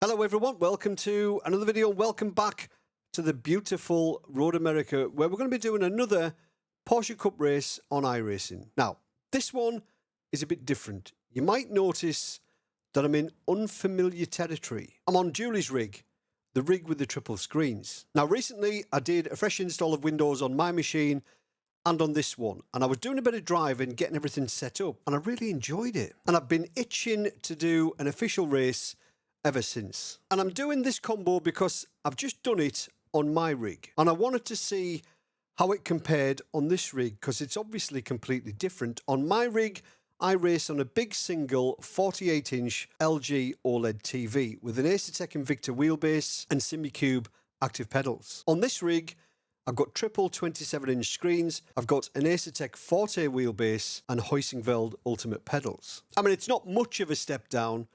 Hello everyone, welcome to another video. Welcome back to the beautiful Road America, where we're going to be doing another Porsche Cup race on iRacing. Now, this one is a bit different. You might notice that I'm in unfamiliar territory. I'm on Julie's rig, the rig with the triple screens. Now, recently I did a fresh install of Windows on my machine and on this one, and I was doing a bit of driving, getting everything set up, and I really enjoyed it. And I've been itching to do an official race ever since. And I'm doing this combo because I've just done it on my rig, and I wanted to see how it compared on this rig, because it's obviously completely different. On my rig, I race on a big single 48-inch LG OLED TV with an Acertec Invicta wheelbase and SimiCube active pedals. On this rig, I've got triple 27-inch screens, I've got an Acertec Forte wheelbase and Heusinkveld Ultimate pedals. I mean, it's not much of a step down,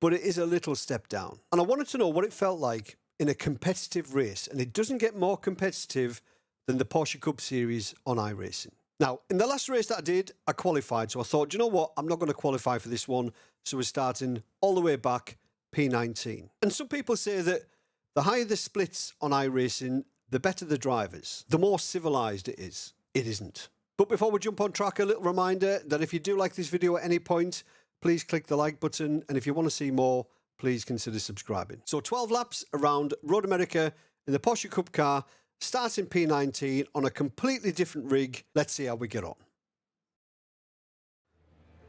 but it is a little step down. And I wanted to know what it felt like in a competitive race, and it doesn't get more competitive than the Porsche Cup Series on iRacing. Now, in the last race that I did, I qualified, so I thought, you know what, I'm not going to qualify for this one, so we're starting all the way back, P19. And some people say that the higher the splits on iRacing, the better the drivers, the more civilized it is. It isn't. But before we jump on track, a little reminder that if you do like this video at any point, please click the like button, and if you want to see more, please consider subscribing. So 12 laps around Road America in the Porsche Cup car, starting P19 on a completely different rig. Let's see how we get on.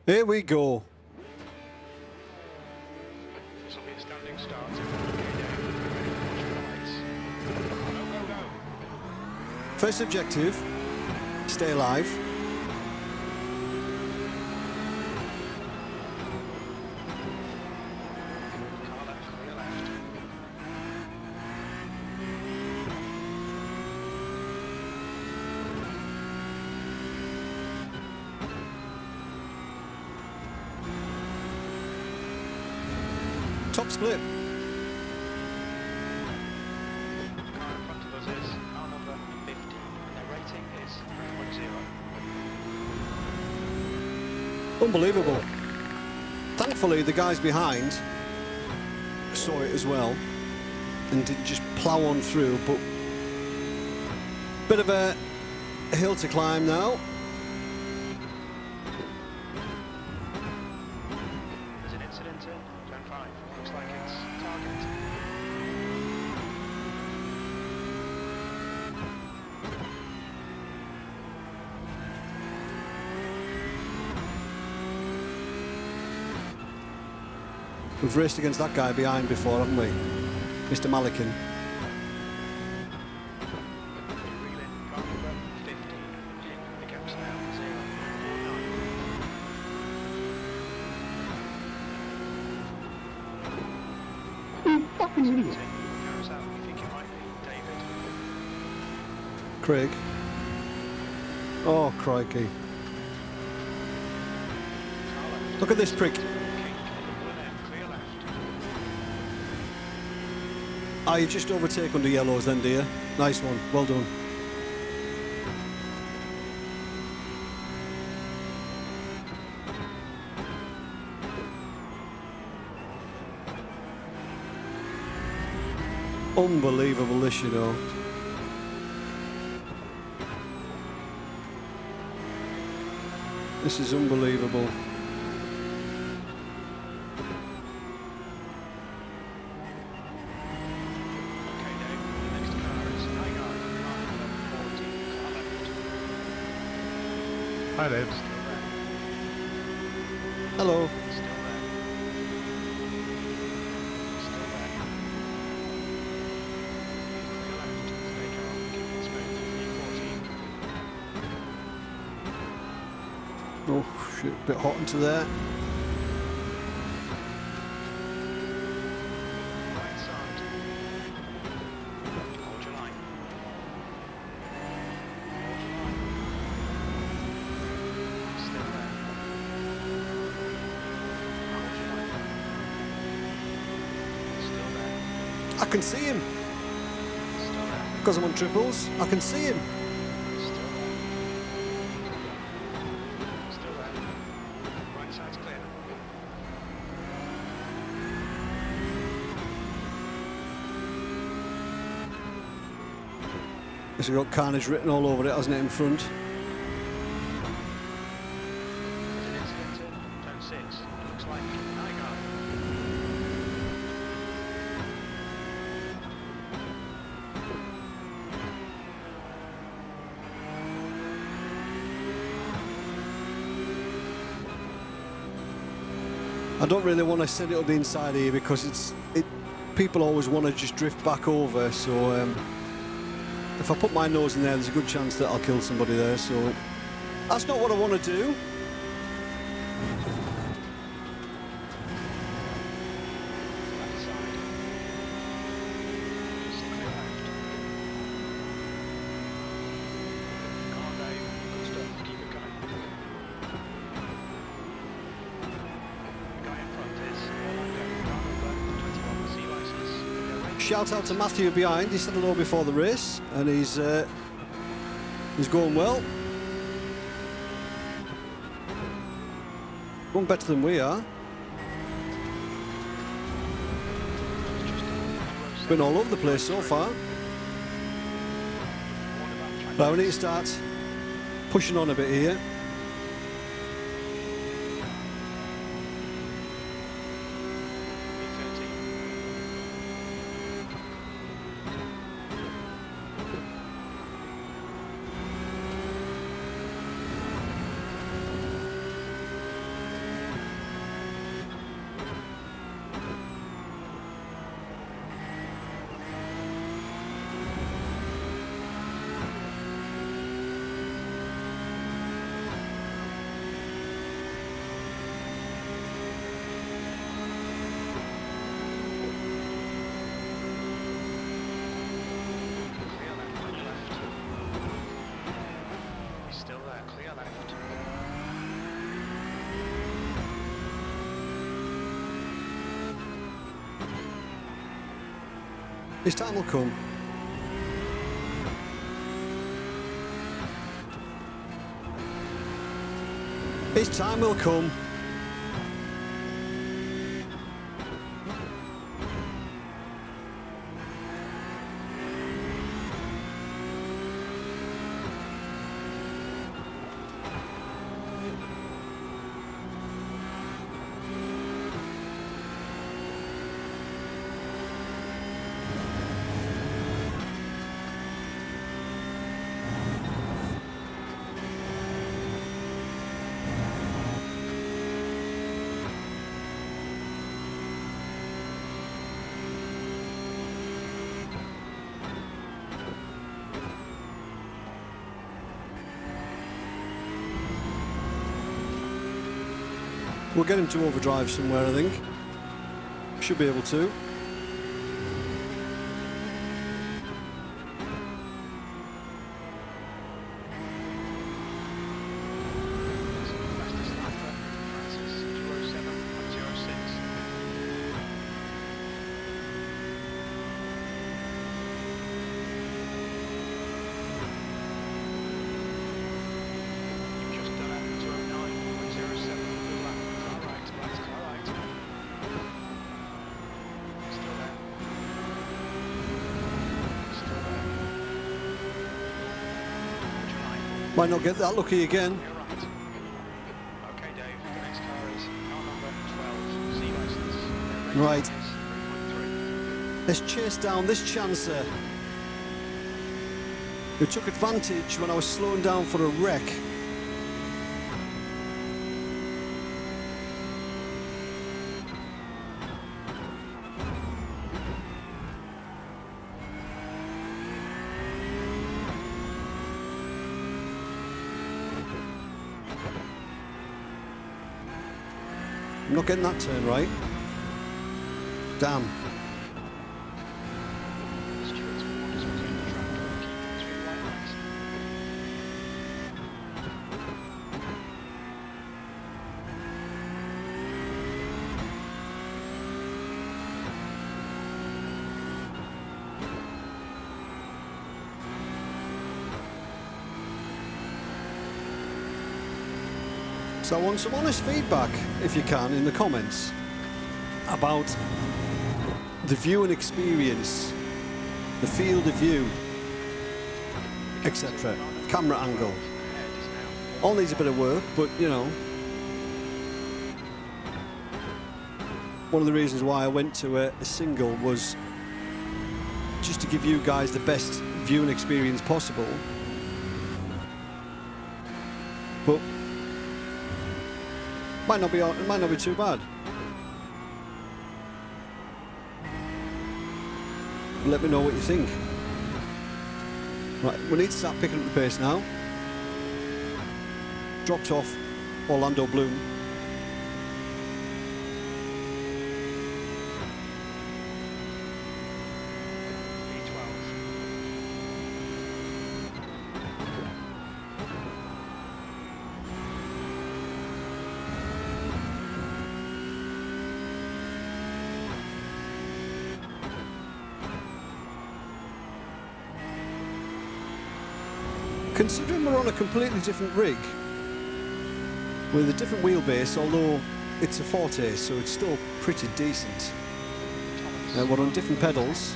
Here we go. This will be a standing start. First objective, stay alive. Top split. Car in front of us is car number 50. Their rating is 3.0. Unbelievable. Thankfully, the guys behind saw it as well and didn't just plough on through, but bit of a hill to climb now. There's an incident in Turn 5. Looks like it's target. We've raced against that guy behind before, haven't we? Mr. Malikin. Reel in car number 50. In the gaps now 0.49. Fucking idiot. Carries out. You think it might be David? Craig. Oh, crikey. Car left. Look at this prick. King, clear left. Ah, you just overtake under yellows then, dear. Nice one. Well done. Unbelievable this, you know. This is unbelievable. Okay, Dave. Next car is Nygaard. Car number 14. Car left. Hi, Dave. Still there. Hello. Still there. Still there. Clear left. Stay calm. Keep it smooth. 3.14. Oh, shit. Bit hot into there. Right side. Hold your line. Hold your line. Still there. Hold your line. Still there. I can see him. Still there. Because I'm on triples. I can see him. Still there. Still there. Right side's clear. It's got carnage written all over it, hasn't it, in front? There's an incident in turn 6. It looks like Nygaard. I don't really want to set it up the inside here because people always want to just drift back over, so if I put my nose in there, there's a good chance that I'll kill somebody there, so that's not what I want to do. Left side. Just clear left. Come on, Dave. Good stuff. Keep it going. The guy in front is Orlando. Car number 21, C license. Shout out to Matthew behind. He said hello before the race, and he's going well. Going better than we are. Been all over the place so far. Right, we need to start pushing on a bit here. His time will come. His time will come. We'll get him to overdrive somewhere, I think. Should be able to. Might not get that lucky again. You're right. Okay, Dave. The next car is car number 12, C license. Right. Is 3.3. Let's chase down this chancer who took advantage when I was slowing down for a wreck. I'm not getting that turn right. Damn. Stewart's orders between the track and keep between white lines. So I want some honest feedback, if you can, in the comments about the viewing experience, the field of view. etc. Camera angle. All needs a bit of work, but you know, one of the reasons why I went to a single was just to give you guys the best viewing experience possible. But it might not be too bad. Let me know what you think. Right, we need to start picking up the pace now. Dropped off Orlando Bloom. Considering we're on a completely different rig with a different wheelbase, although it's a Forte, so it's still pretty decent. We're on different pedals.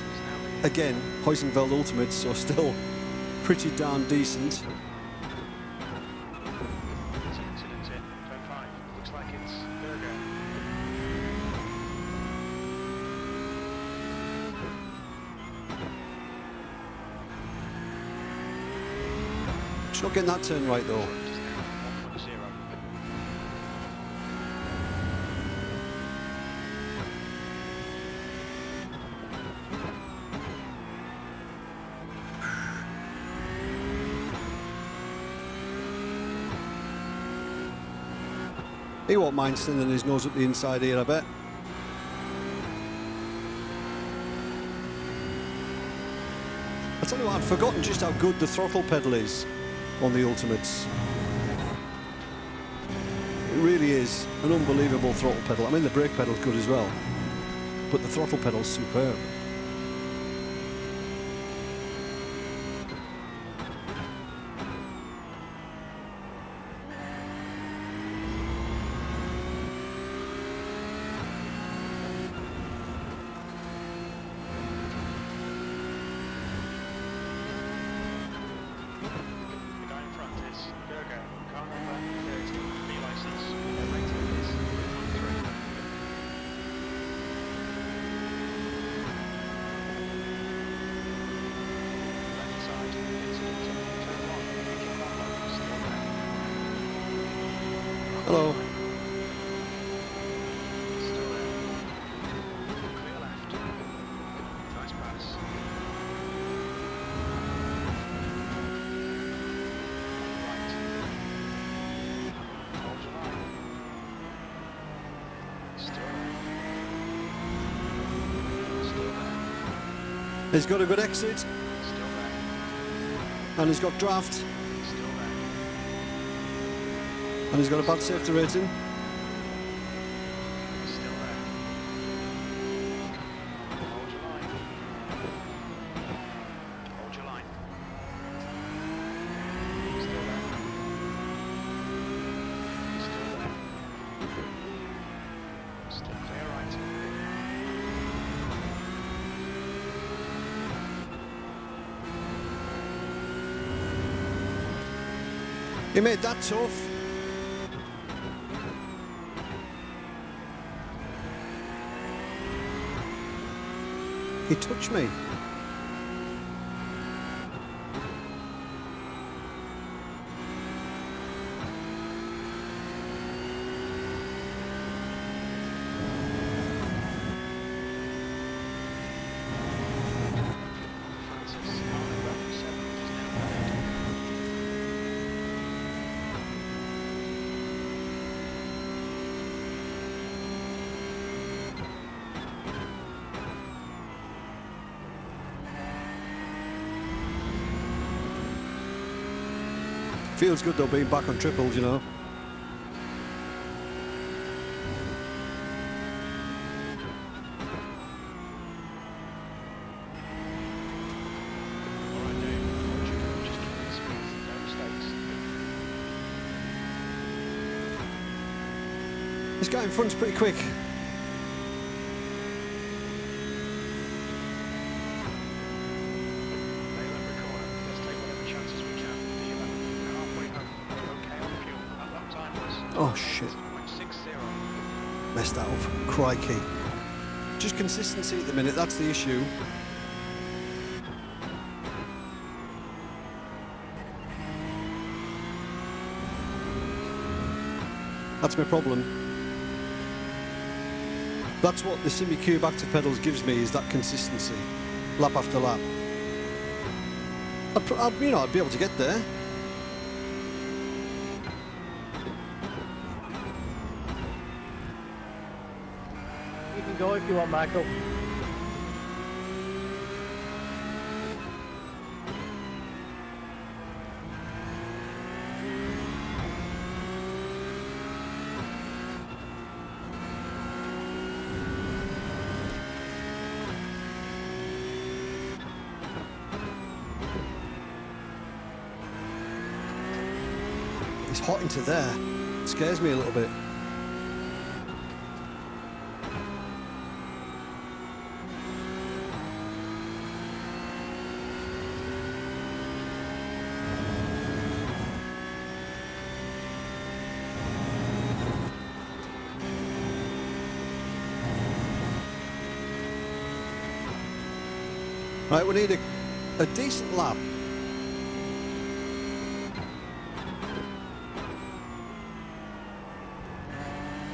Again, Heusenfeld Ultimates, so still pretty darn decent. Looks like it's Burger. Just not getting that turn right though. 1.0. He won't mind slinging his nose up the inside here, I bet. I tell you what, I'd forgotten just how good the throttle pedal is on the Ultimates. It really is an unbelievable throttle pedal. I mean, the brake pedal's good as well, but the throttle pedal's superb. Hello. Still there. Clear left. Nice pass. Right. Hold your line. Still there. Still there. He's got a good exit, Still there. and he's got draft, Still there. and he's got a bad safety rating. Still there. Hold your line. Hold your line. Still there. Still there. Still clear right. He made that tough. He touched me. Francis, Oliver, 7 is now ahead. Feels good though being back on triples, you know. All right, Dave. Hold your gun, just keep the speed, no mistakes. This guy in front's pretty quick. Nail every corner. Let's take whatever chances we Oh shit. 0.60. Messed that up. Crikey. Just consistency at the minute, that's the issue. That's my problem. That's what the semi-cube active pedals gives me, is that consistency, lap after lap. I'd be able to get there. You can go if you want, Michael. It's hot into there. It scares me a little bit. Right, we need a decent lap.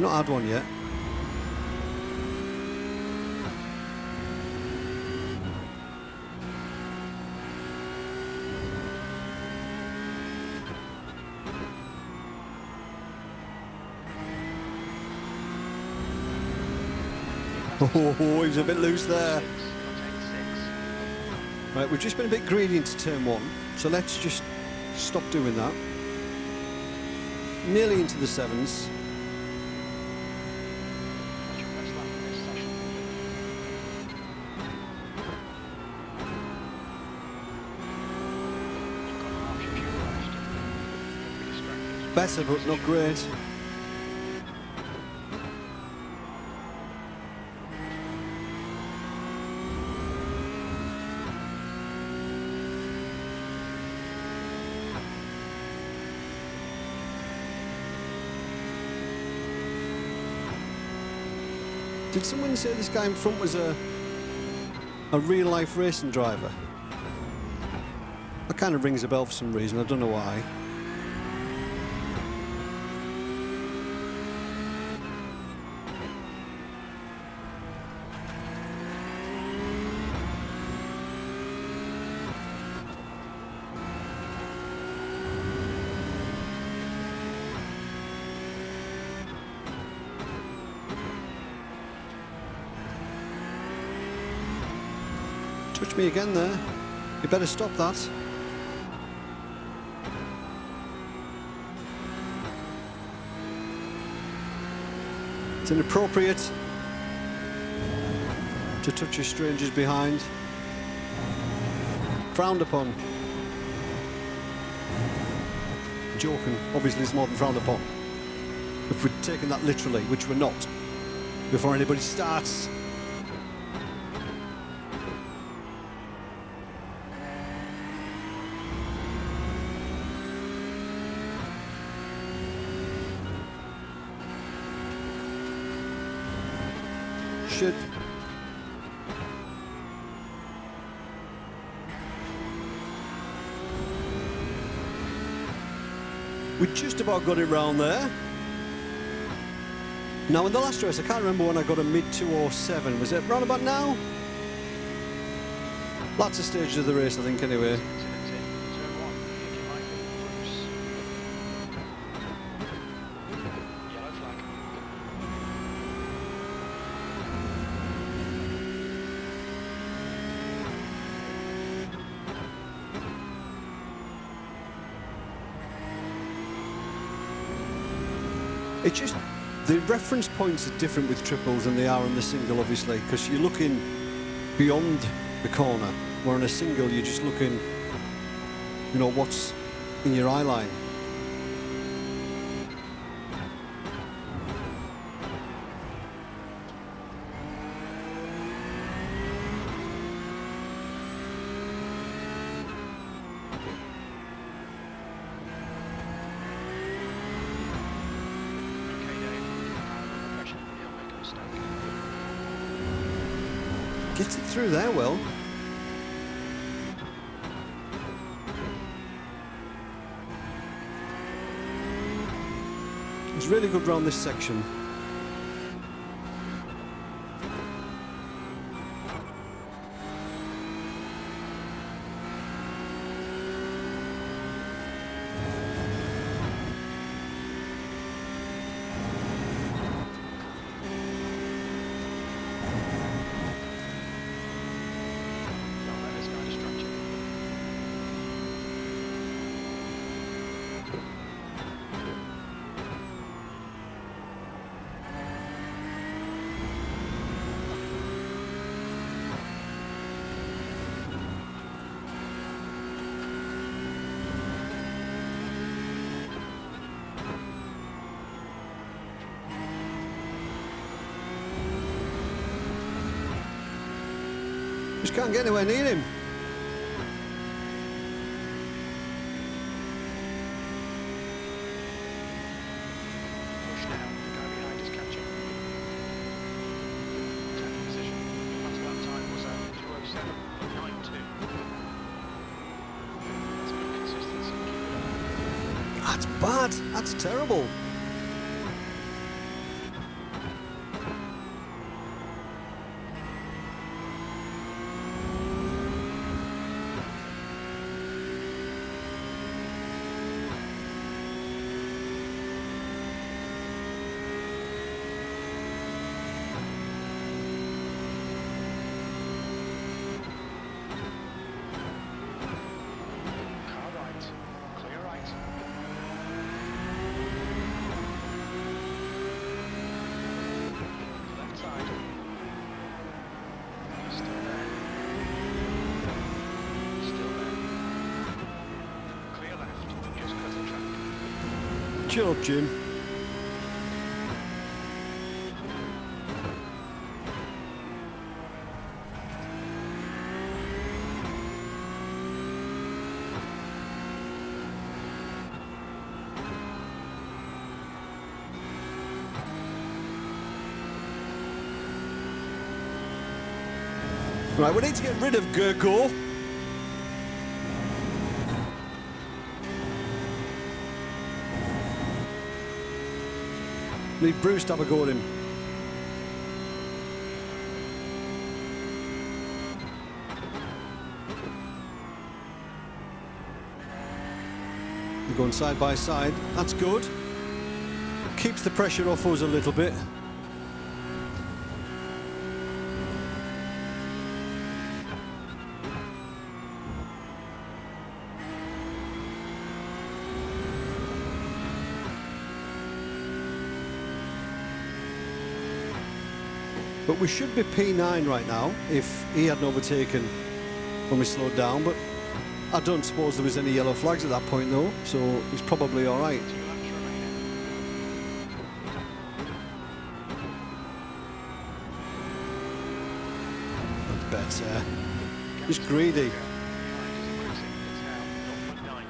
Not had one yet. Oh, he was a bit loose there. 0.86. Right, we've just been a bit greedy into turn one, so let's just stop doing that. Nearly into the sevens. That's your best lap of this session. You've got half your fuel left. Don't be distracted. Better, but not great. Did someone say this guy in front was a real-life racing driver? That kind of rings a bell for some reason, I don't know why. Touch me again there. You better stop that. It's inappropriate to touch a stranger's behind. Frowned upon. Joking, obviously it's more than frowned upon. If we're taking that literally, which we're not, before anybody starts. Should. We just about got it round there. Now in the last race, I can't remember when I got a mid 207. Was it round about now? Lots of stages of the race, I think, anyway. Turn 1, I think it might be Bruce. Yellow flag. It's just, the reference points are different with triples than they are on the single, obviously, because you're looking beyond the corner, where on a single you're just looking, you know, what's in your eye line. Gets it through there well. It's really good round this section. Don't let this guy distract you. Just can't get anywhere near him. Push now. The guy behind is catching. 10th position. Your last lap time was 2:07.92. That's good consistency. Keep it up. That's bad. That's terrible. Car right. Clear right. Left side. Still there. Still there. Clear left. Just cut the track. Chill up, Jim. Right, we need to get rid of Gurko. Need Bruce to have a go at him. They're going side by side. That's good. Keeps the pressure off us a little bit. But we should be P9 right now if he hadn't overtaken when we slowed down. But I don't suppose there was any yellow flags at that point though, so he's probably all right. 2 laps remaining. That's better. He's greedy. Behind is increasing. It's now 0.9.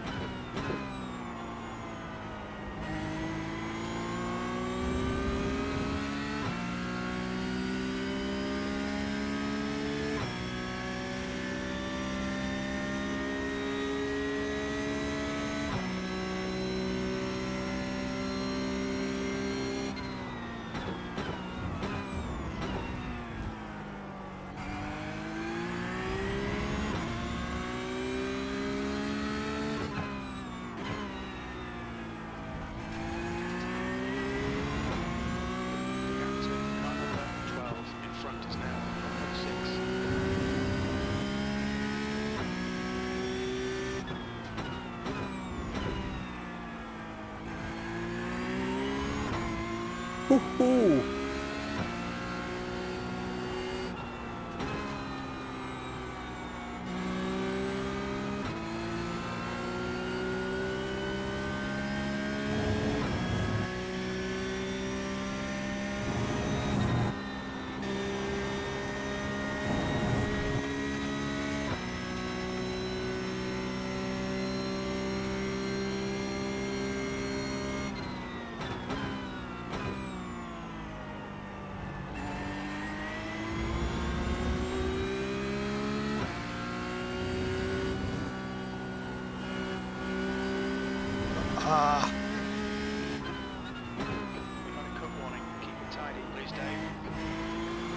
Woohoo!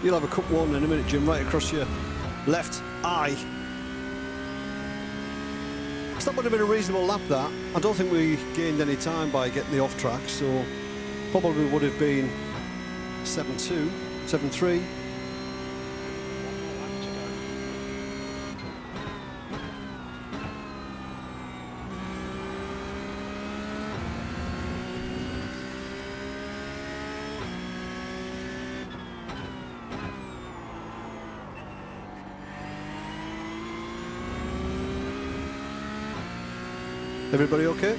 You'll have a cup one in a minute, Jim, right across your left eye. So that would have been a reasonable lap, that. I don't think we gained any time by getting the off track, so probably would have been 7.2, 7.3. One more lap to go. Everybody okay?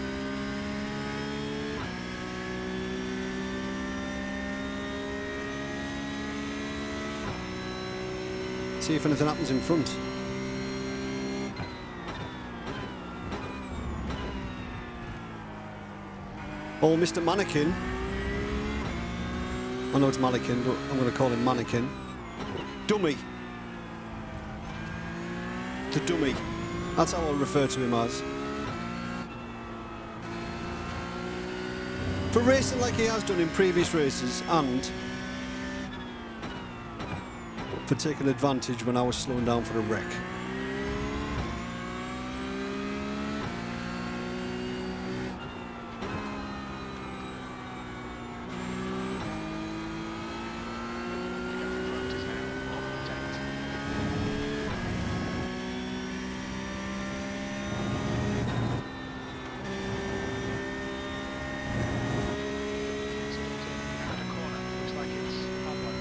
See if anything happens in front. Oh, Mr. Mannequin. I know it's Mannequin, but I'm going to call him Mannequin. Dummy. The dummy. That's how I'll refer to him as. For racing like he has done in previous races, and for taking advantage when I was slowing down for a wreck. Front is now on contact. Out of corner. Looks like it's hard one.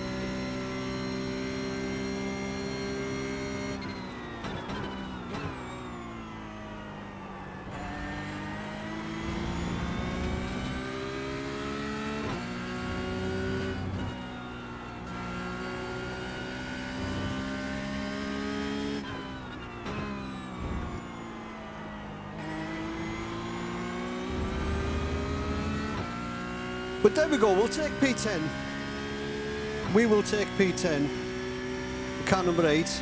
But there we go, we'll take P10. We will take P10. Car number 8.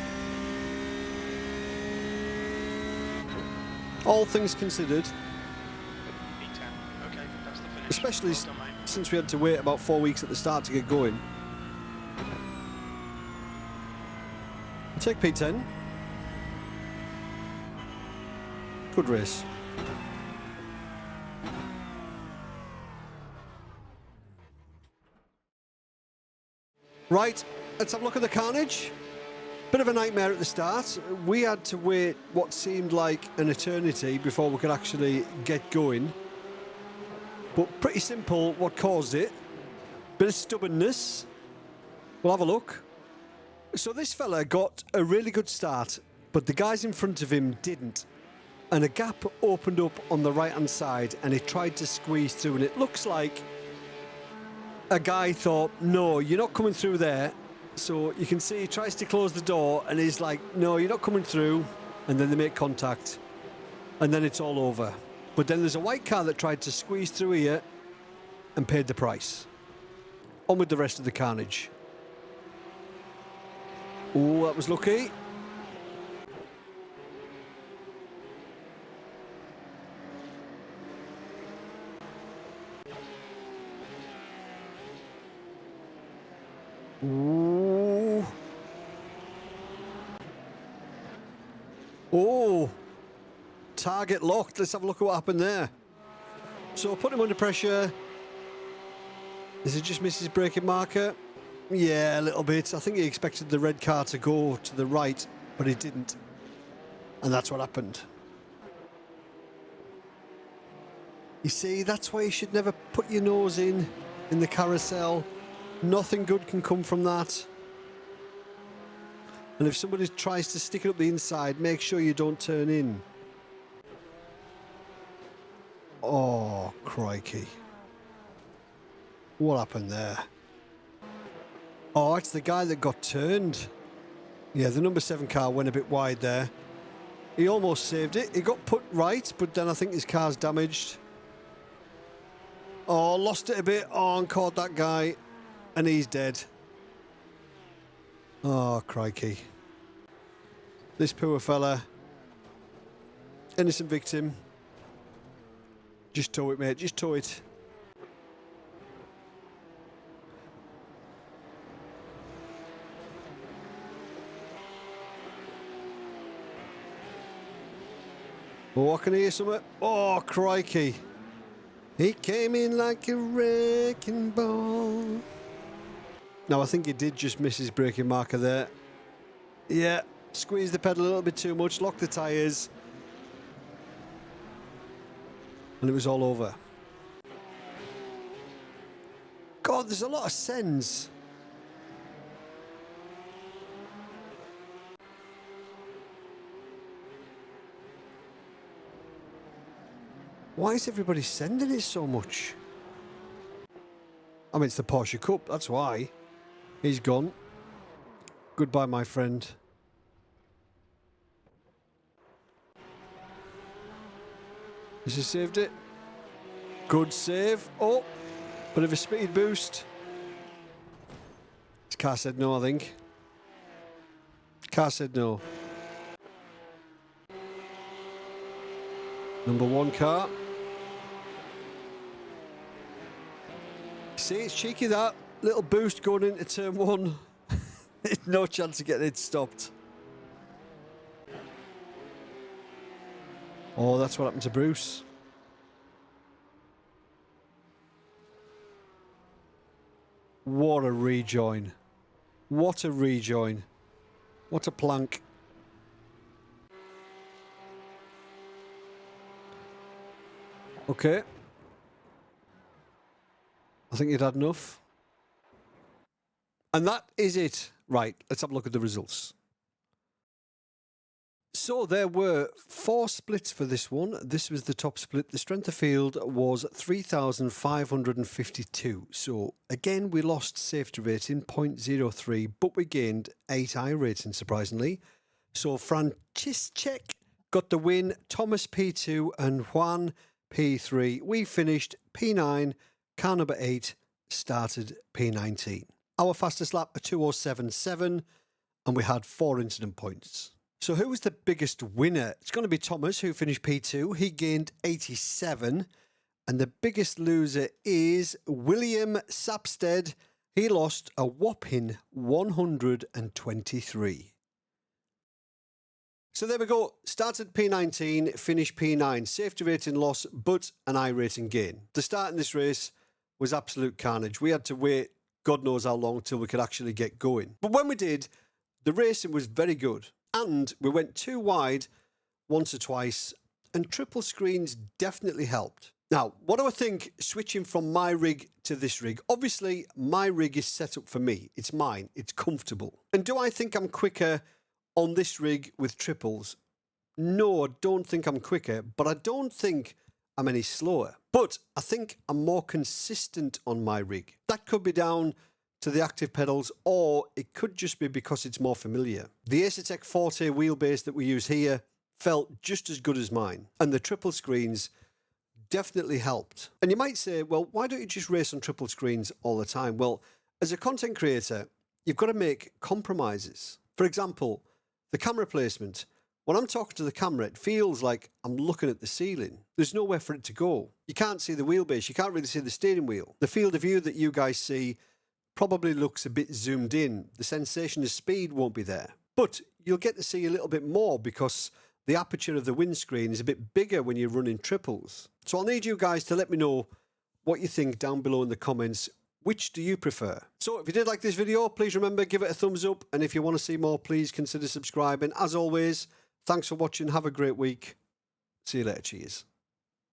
All things considered, P10. Okay, that's the finish. especially Well done, mate. since we had to wait about 4 weeks at the start to get going. We'll take P10. Good race. Right, let's have a look at the carnage. Bit of a nightmare at the start. We had to wait what seemed like an eternity before we could actually get going. But pretty simple what caused it. Bit of stubbornness. We'll have a look. So this fella got a really good start, but the guys in front of him didn't. And a gap opened up on the right-hand side and he tried to squeeze through, and it looks like a guy thought, no, you're not coming through there. So you can see he tries to close the door and he's like, no, you're not coming through. And then they make contact and then it's all over. But then there's a white car that tried to squeeze through here and paid the price. On with the rest of the carnage. Oh, that was lucky. Ooh. Oh, target locked. Let's have a look at what happened there. So put him under pressure. Is it just missed his braking marker? Yeah, a little bit. I think he expected the red car to go to the right, but it didn't. And that's what happened. You see, that's why you should never put your nose in the carousel. Nothing good can come from that. And if somebody tries to stick it up the inside, make sure you don't turn in. Oh, crikey. What happened there? Oh, it's the guy that got turned. Yeah, the number 7 car went a bit wide there. He almost saved it. He got put right, but then I think his car's damaged. Oh, lost it a bit. Oh, and caught that guy. And he's dead. Oh, crikey. This poor fella. Innocent victim. Just tow it, mate. Just tow it. Oh, I can hear something. Oh, crikey. He came in like a wrecking ball. Now, I think he did just miss his braking marker there. Yeah, squeeze the pedal a little bit too much, lock the tyres. And it was all over. God, there's a lot of sends. Why is everybody sending it so much? I mean, it's the Porsche Cup, that's why. He's gone. Goodbye, my friend. Has he saved it? Good save. Oh, bit of a speed boost. His car said no, I think. Car said no. Number one car. See, it's cheeky that. Little boost going into turn one. No chance of getting it stopped. Oh, that's what happened to Bruce. What a rejoin. What a rejoin. What a plank. Okay. I think you'd had enough. And that is it. Right, let's have a look at the results. So there were 4 splits for this one. This was the top split. The strength of field was 3,552. So again, we lost safety rating 0.03, but we gained 8 iRacing, surprisingly. So Franciszek got the win, Thomas P2 and Juan P3. We finished P9, car number 8 started P19. Our fastest lap, a 2:07.7, and we had 4 incident points. So who was the biggest winner? It's going to be Thomas, who finished P2. He gained 87. And the biggest loser is William Sapstead. He lost a whopping 123. So there we go. Started P19, finished P9. Safety rating loss, but an iRacing gain. The start in this race was absolute carnage. We had to wait God knows how long till we could actually get going. But when we did, the racing was very good. And we went too wide once or twice, and triple screens definitely helped. Now, what do I think switching from my rig to this rig? Obviously, my rig is set up for me. It's mine. It's comfortable. And do I think I'm quicker on this rig with triples? No, I don't think I'm quicker, but I don't think I'm any slower. But I think I'm more consistent on my rig. That could be down to the active pedals, or it could just be because it's more familiar. The Acertec Forte wheelbase that we use here felt just as good as mine, and the triple screens definitely helped. And you might say, well, why don't you just race on triple screens all the time? Well, as a content creator, you've got to make compromises. For example, the camera placement. When I'm talking to the camera, it feels like I'm looking at the ceiling. There's nowhere for it to go. You can't see the wheelbase. You can't really see the steering wheel. The field of view that you guys see probably looks a bit zoomed in. The sensation of speed won't be there. But you'll get to see a little bit more because the aperture of the windscreen is a bit bigger when you're running triples. So I'll need you guys to let me know what you think down below in the comments. Which do you prefer? So if you did like this video, please remember, give it a thumbs up. And if you want to see more, please consider subscribing. As always, thanks for watching. Have a great week. See you later. Cheers.